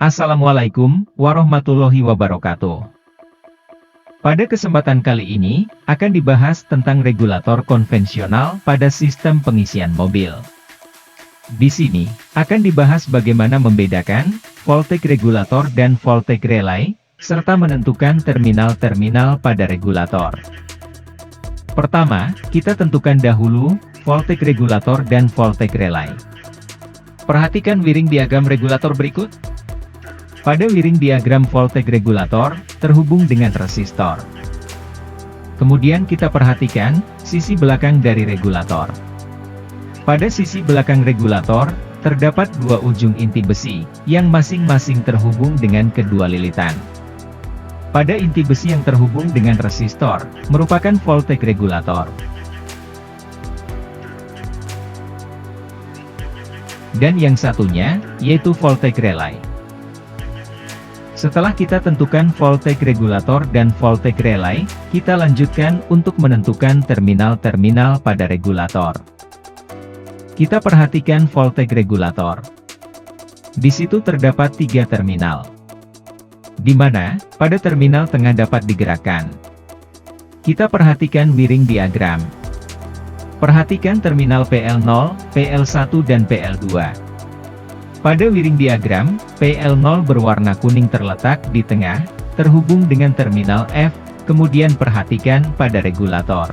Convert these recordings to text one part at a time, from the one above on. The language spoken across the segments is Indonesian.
Assalamualaikum warahmatullahi wabarakatuh. Pada kesempatan kali ini, akan dibahas tentang regulator konvensional pada sistem pengisian mobil. Di sini, akan dibahas bagaimana membedakan voltage regulator dan voltage relay, serta menentukan terminal-terminal pada regulator. Pertama, kita tentukan dahulu voltage regulator dan voltage relay. Perhatikan wiring diagram regulator berikut. Pada wiring diagram voltage regulator, terhubung dengan resistor. Kemudian kita perhatikan sisi belakang dari regulator. Pada sisi belakang regulator, terdapat dua ujung inti besi, yang masing-masing terhubung dengan kedua lilitan. Pada inti besi yang terhubung dengan resistor, merupakan voltage regulator. Dan yang satunya, yaitu voltage relay. Setelah kita tentukan voltage regulator dan voltage relay, kita lanjutkan untuk menentukan terminal-terminal pada regulator. Kita perhatikan voltage regulator. Di situ terdapat 3 terminal. Di mana, pada terminal tengah dapat digerakkan. Kita perhatikan wiring diagram. Perhatikan terminal PL0, PL1 dan PL2. Pada wiring diagram, PL0 berwarna kuning terletak di tengah, terhubung dengan terminal F, kemudian perhatikan pada regulator.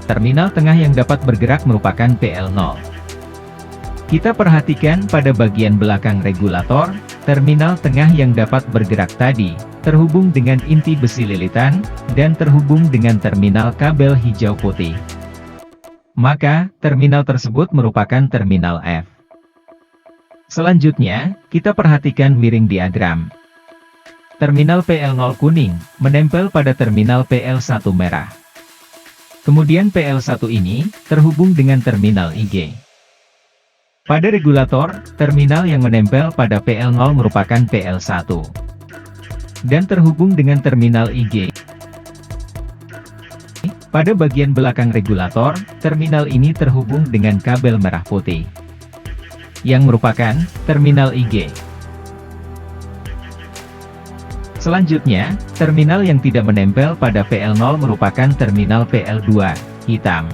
Terminal tengah yang dapat bergerak merupakan PL0. Kita perhatikan pada bagian belakang regulator, terminal tengah yang dapat bergerak tadi, terhubung dengan inti besi lilitan, dan terhubung dengan terminal kabel hijau putih. Maka, terminal tersebut merupakan terminal F. Selanjutnya, kita perhatikan wiring diagram. Terminal PL0 kuning, menempel pada terminal PL1 merah. Kemudian PL1 ini, terhubung dengan terminal IG. Pada regulator, terminal yang menempel pada PL0 merupakan PL1. Dan terhubung dengan terminal IG. Pada bagian belakang regulator, terminal ini terhubung dengan kabel merah putih, yang merupakan terminal IG. Selanjutnya, terminal yang tidak menempel pada PL0 merupakan terminal PL2, hitam.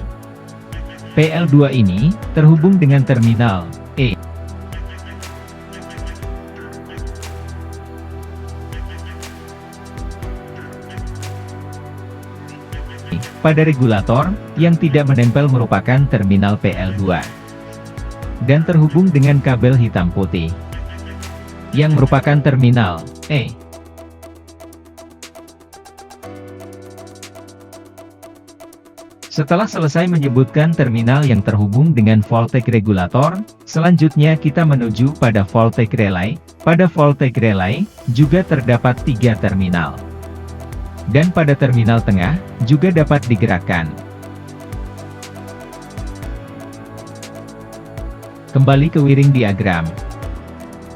PL2 ini, terhubung dengan terminal E. Pada regulator, yang tidak menempel merupakan terminal PL2. Dan terhubung dengan kabel hitam putih, yang merupakan terminal E. Setelah selesai menyebutkan terminal yang terhubung dengan voltage regulator, selanjutnya kita menuju pada voltage relay. Pada voltage relay, juga terdapat 3 terminal. Dan pada terminal tengah, juga dapat digerakkan. Kembali ke wiring diagram.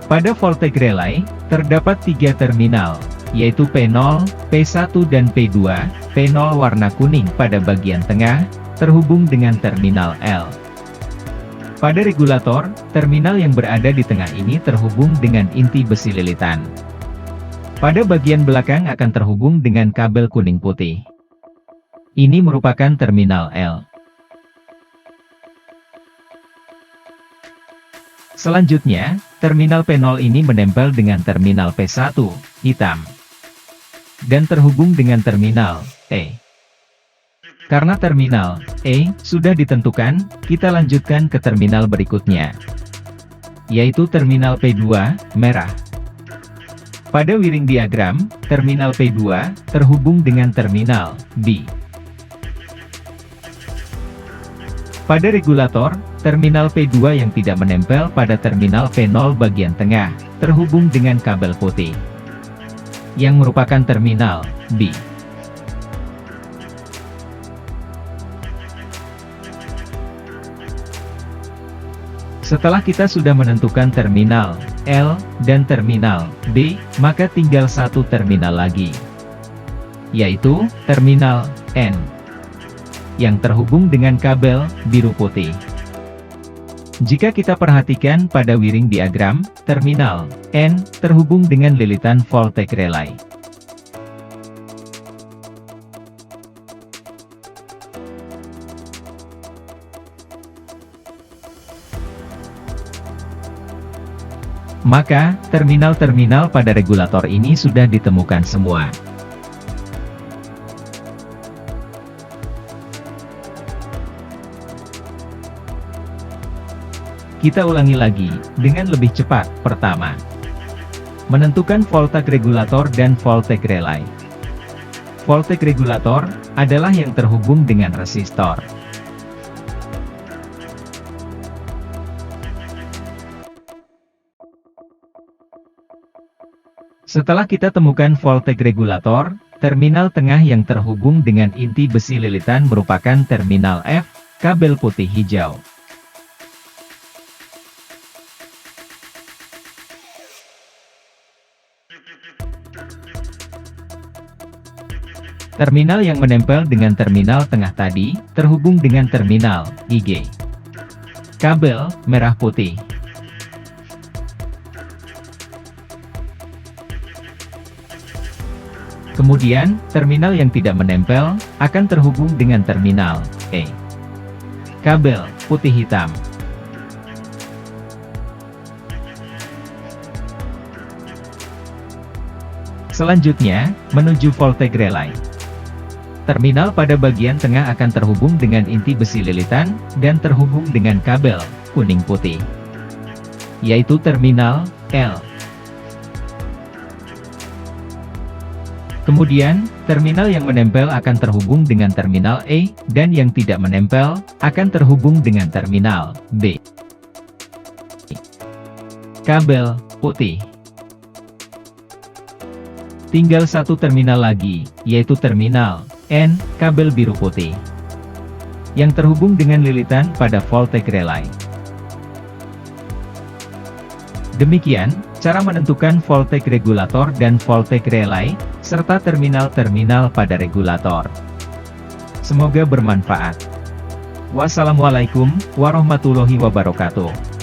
Pada voltage relay, terdapat 3 terminal, yaitu P0, P1 dan P2. P0 warna kuning pada bagian tengah, terhubung dengan terminal L. Pada regulator, terminal yang berada di tengah ini terhubung dengan inti besi lilitan. Pada bagian belakang akan terhubung dengan kabel kuning putih. Ini merupakan terminal L. Selanjutnya, terminal P0 ini menempel dengan terminal P1, hitam. Dan terhubung dengan terminal E. Karena terminal E sudah ditentukan, kita lanjutkan ke terminal berikutnya, yaitu terminal P2, merah. Pada wiring diagram, terminal P2 terhubung dengan terminal B. Pada regulator, terminal P2 yang tidak menempel pada terminal P0 bagian tengah, terhubung dengan kabel putih, yang merupakan terminal B. Setelah kita sudah menentukan terminal L dan terminal B, maka tinggal satu terminal lagi, yaitu terminal N, yang terhubung dengan kabel biru putih. Jika kita perhatikan pada wiring diagram, terminal N terhubung dengan lilitan voltage relay. Maka, terminal-terminal pada regulator ini sudah ditemukan semua. Kita ulangi lagi, dengan lebih cepat. Pertama, menentukan voltage regulator dan voltage relay. Voltage regulator adalah yang terhubung dengan resistor. Setelah kita temukan voltage regulator, terminal tengah yang terhubung dengan inti besi lilitan merupakan terminal F, kabel putih hijau. Terminal yang menempel dengan terminal tengah tadi, terhubung dengan terminal IG. Kabel merah putih. Kemudian, terminal yang tidak menempel, akan terhubung dengan terminal E. Kabel putih hitam. Selanjutnya, menuju voltage relay. Terminal pada bagian tengah akan terhubung dengan inti besi lilitan, dan terhubung dengan kabel kuning putih, yaitu terminal L. Kemudian, terminal yang menempel akan terhubung dengan terminal E, dan yang tidak menempel, akan terhubung dengan terminal B. Kabel putih. Tinggal satu terminal lagi, yaitu terminal N, kabel biru putih, yang terhubung dengan lilitan pada voltage relay. Demikian, cara menentukan voltage regulator dan voltage relay, serta terminal-terminal pada regulator. Semoga bermanfaat. Wassalamualaikum warahmatullahi wabarakatuh.